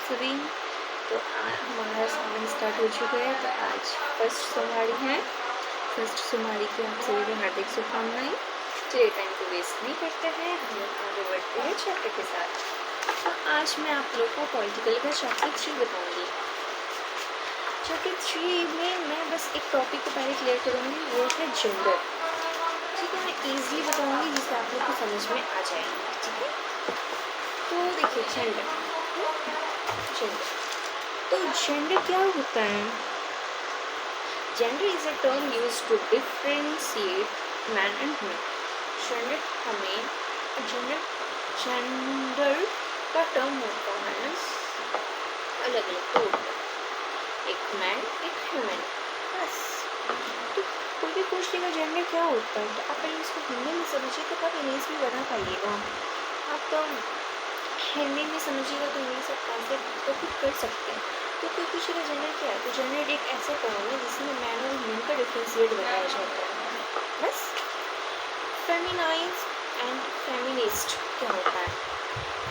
सभी। तो हमारा सावन स्टार्ट हो चुका है। तो आज फर्स्ट सोमवारी है। फर्स्ट सोमवारी की आप सभी को हार्दिक शुभकामनाएं। चलिए टाइम को वेस्ट नहीं करते हैं, हम लोग आगे बढ़ते हैं चैप्टर के साथ। तो आज मैं आप लोग को पॉलिटिकल का चैप्टर 3 बताऊंगी। चैप्टर 3 में मैं बस एक टॉपिक को पहले क्लियर करूँगी, वो है जेंडर। ठीक है, मैं ईजिली बताऊँगी जिससे आप लोग को समझ में आ जाएगा। ठीक है, तो देखिए जेंडर। तो जेंडर क्या होता है? Gender is a term used to differentiate man and women. जेंडर का टर्म होता है अलग अलग दो, एक मैन एक ह्यूमन, बस। तो कोई भी पूछ लेगा जेंडर क्या होता है, तो आप पहले इसको हिंदी में समझिए तो आप इंग्लिश में बता पाइएगा। आप तो हिंदी में समझिएगा तो इंग्लिश आप कॉन्सेप्ट तो खुद कर सकते हैं। तो कोई पूछेगा जेंडर क्या है, तो जेंडर एक ऐसा टर्म है जिसमें मैन और वुमेन का डिफ्रेंशिएट बताया जाता है, बस। फेमिनाइज एंड फेमिनिस्ट क्या होता है?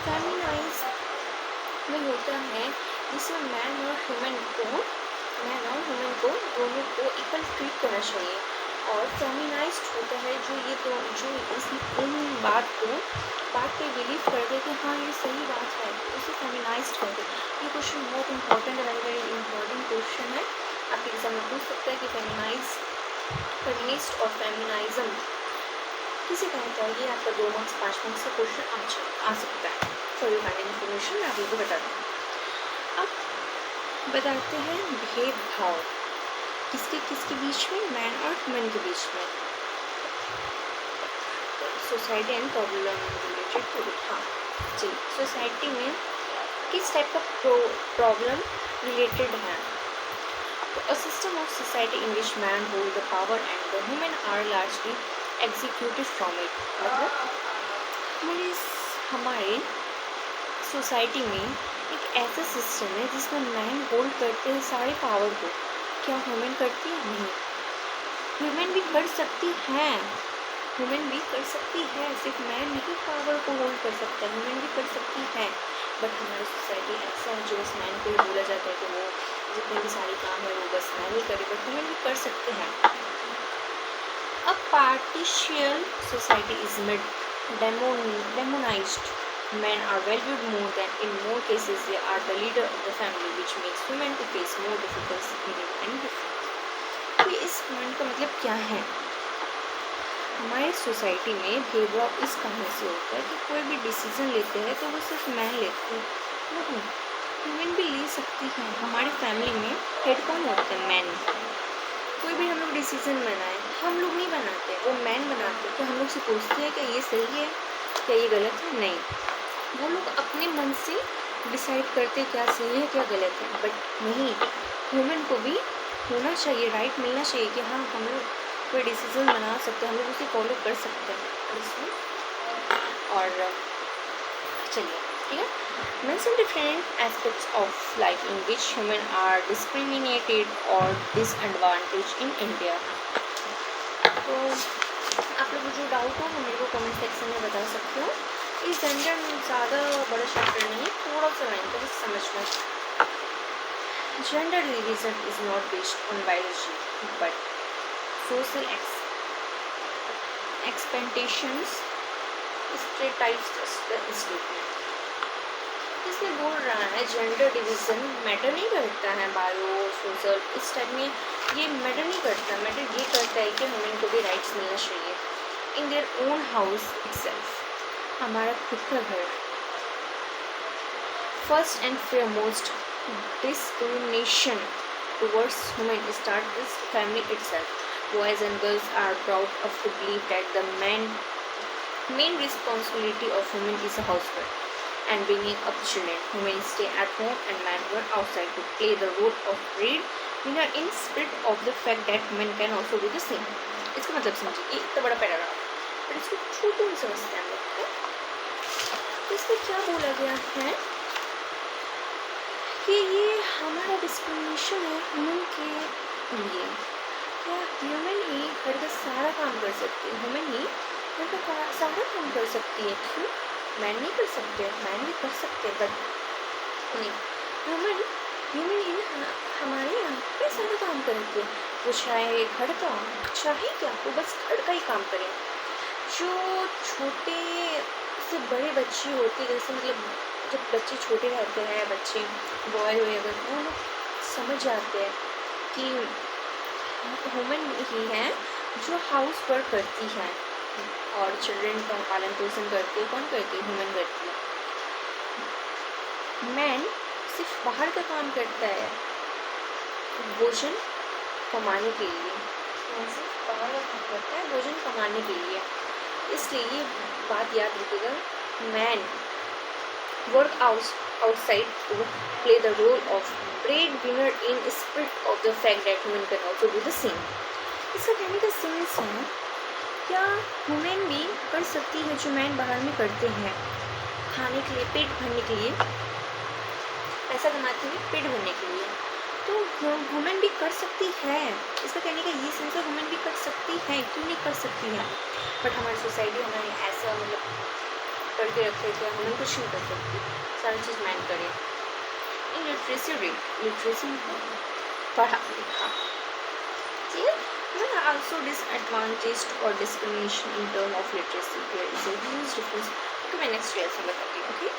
फेमिनाइज में होता है जिसमें मैन और वुमेन को दोनों को इक्वल ट्रीट करना चाहिए। और फेमिनाइज्ड होता है जो इन बात पे बिलीव करते हैं कि हाँ ये सही बात है, उसे फेमिनाइज्ड कहते हैं। ये क्वेश्चन बहुत इंपॉर्टेंट है, वेरी इंपॉर्टेंट क्वेश्चन है। आपके एग्जाम में पूछ सकता है कि फेमिनिस्ट और फेमिनाइज्म किसे कहता है। ये आपका 2 मार्क्स 5 मार्क्स का क्वेश्चन आ सकता है। फॉर योर फाइनल इन्फॉर्मेशन मैं आप लोगों को बता दूँ। अब बताते हैं भेदभाव किसके बीच में, मैन और वुमेन के बीच में। Society and problem related to it. हाँ चलिए, सोसाइटी में किस टाइप का प्रॉब्लम रिलेटेड है? तो a system of society in which man hold the power and the women are largely executed from it. मतलब हमारे सोसाइटी में एक ऐसा सिस्टम है जिसमें मैन होल्ड करते हैं सारे पावर को। क्या वुमेन करती है? नहीं। वुमेन भी कर सकती है, सिर्फ मैन नहीं पावर को होल्ड कर सकता है, वुमेन भी कर सकती है। बट हमारी सोसाइटी ऐसा है जो बस मैन को ही बोला जाता है कि वो जितने भी सारे काम है वो बस मैन ही करे, बट वुमेन भी कर सकते हैं। अब partial society is demonized. Men are valued more than in more cases they are the leader of the family, which makes women to face more difficulties in any difference. तो इस point का मतलब क्या है? हमारे सोसाइटी में भेदभाव इस कारण से होता है कि कोई भी डिसीजन लेते हैं तो वो सिर्फ मैन लेते हैं, नहीं वुमेन भी ले सकती है। हमारी फैमिली में हेड कौन होता है? मैन। कोई भी हम लोग डिसीजन बनाए, हम लोग नहीं बनाते, वो मैन बनाते हैं। तो हम लोग से पूछते हैं कि ये सही है, क्या ये गलत है? नहीं, वो लोग अपने मन से डिसाइड करते क्या सही है क्या गलत है। बट नहीं, वुमेन को भी होना चाहिए, राइट मिलना चाहिए कि हाँ हम लोग कोई डिसीजन बना सकते हैं, हम लोग उसे फॉलो कर सकते हैं इसमें। और चलिए ठीक है, mention different aspects of life in which women are discriminated or disadvantaged in India. तो आप लोग को जो डाउट हो वो मेरे को कमेंट सेक्शन में बता सकते हो। इस जेंडर ज़्यादा बड़ा चैप्टर नहीं है, थोड़ा सा लाइन का बस समझना। Gender division is not based on biology but social expectations stereotypes statement. इसमें बोल रहा है जेंडर डिवीज़न मैटर नहीं करता है, बायो सोशल इस टाइप में ये मैटर नहीं करता। मैटर ये करता है कि वुमेन को भी राइट्स मिलना चाहिए in their own house itself, हमारा खुद का घर। First and foremost discrimination towards women start this family itself. Boys and girls are brought up to believe that the main responsibility of women is a housework and bringing up children. Women stay at home and men work outside to play the role of breadwinner in spirit of the fact that women can also do the same. इसका मतलब समझिए, ये इतना बड़ा paragraph पर इसको छोटू में समझते हैं हम लोग। तो इसमें क्या बोला गया है कि ये हमारा डिस्क्रिमिनेशन है वुमेन के लिए। क्या वुमेन ही घर का सारा काम कर सकती है? वुमेन ही घर का सारा काम कर सकती है, क्यों मैन नहीं कर सकते? मैन भी कर सकते हैं, बट नहीं, ह्यूमन ह्यूमन इन हमारे यहाँ कई सारा काम करते हैं। वो चाहे घर का, चाहे क्या, वो बस घर का ही काम करें। जो छोटे से बड़े बच्चे होते हैं, जैसे मतलब जब बच्चे छोटे रहते हैं, बच्चे बॉय हुए अगर, वो लोग समझ जाते हैं कि वुमेन ही है जो हाउस वर्क करती है और चिल्ड्रन का पालन पोषण करती है। कौन करती है? वुमेन करती है। मैन सिर्फ बाहर का काम करता है भोजन कमाने के लिए। मैन सिर्फ बाहर का काम करता है भोजन कमाने के लिए। इसलिए ये बात याद रखिएगा, man work outside to play the role of breadwinner in spite of the fact that women can also do the same। इसका कहने का सेंस है, क्या वुमेन भी कर सकती है जो मैन बाहर में करते हैं, खाने के लिए, पेट भरने के लिए, पैसा कमाती है पेट भरने के लिए। तो वुमेन भी कर सकती है। इसका कहने का ये सेंस है, वुमेन भी कर सकती है, क्यों नहीं कर सकती है। बट हमारी सोसाइटी हमें ऐसा मतलब करके रखे थे, वुमेन कुछ नहीं कर सकती, सारी चीज़ मैन करे। इन लिटरेसी रेट, लिटरेसी पढ़ा लिखा, ठीक है। Women are also disadvantaged or discrimination in terms of literacy. There is a huge difference. Okay, मैं next year से बताती हूँ, okay?